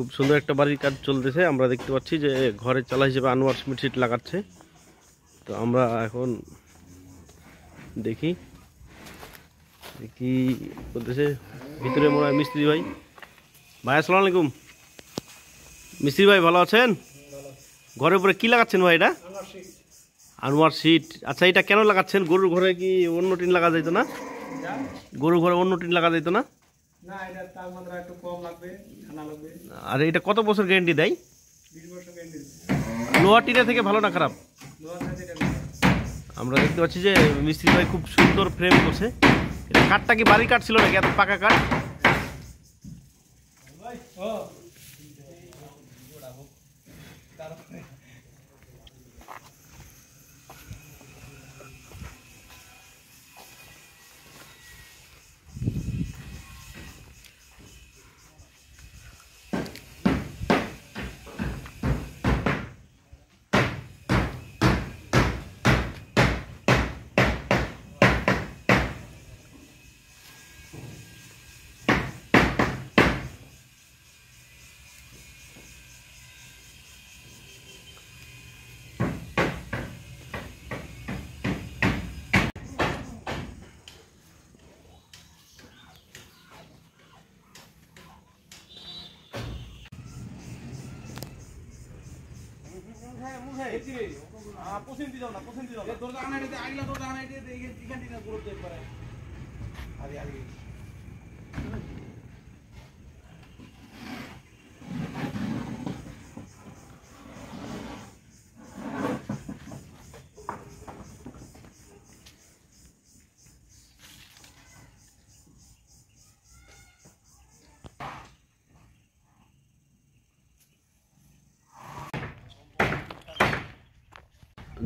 খুব সুন্দর একটা বাড়ির কাজ চলতেছে। আমরা দেখতে পাচ্ছি যে ঘরের চালা হিসেবে আনোয়ার সিমেন্ট শীট লাগাচ্ছে। তো আমরা এখন দেখি কি বলতেছে। ভিতরে মনে হয় মিস্ত্রি ভাই। ভাই আসসালামু আলাইকুম। মিস্ত্রি ভাই ভালো আছেন? ঘরের উপরে কি লাগাচ্ছেন ভাই? এটা আনোয়ার শীট। আচ্ছা, এটা কেন লাগাচ্ছেন? গরুর ঘরে কি অন্য টিন লাগা যেত না? গরুর ঘরে অন্য টিন লাগা যেত না? আর এটা কত বছর গ্যারান্টি দেয়? লোহার টিনের থেকে ভালো না খারাপ? আমরা দেখতে পাচ্ছি যে মিস্ত্রি ভাই খুব সুন্দর ফ্রেম করছে। এটা কাঠটা কি বাড়ির কাঠ ছিল নাকি এত পাকা কাঠ?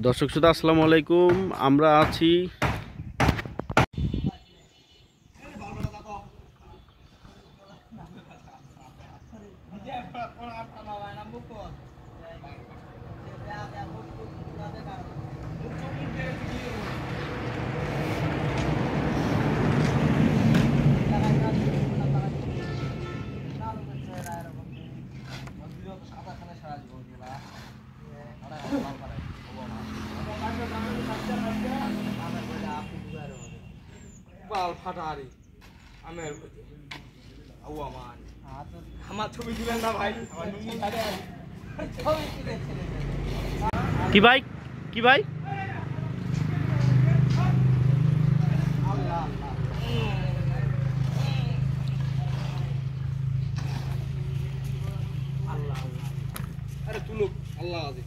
দর্শক শ্রোতা আসসালামু আলাইকুম। আমরা আছি ফাটারি আমার ছবি দিবেন না ভাই। কি ভাই? কি ভাই? আরে তুলুক আল্লাহ আজি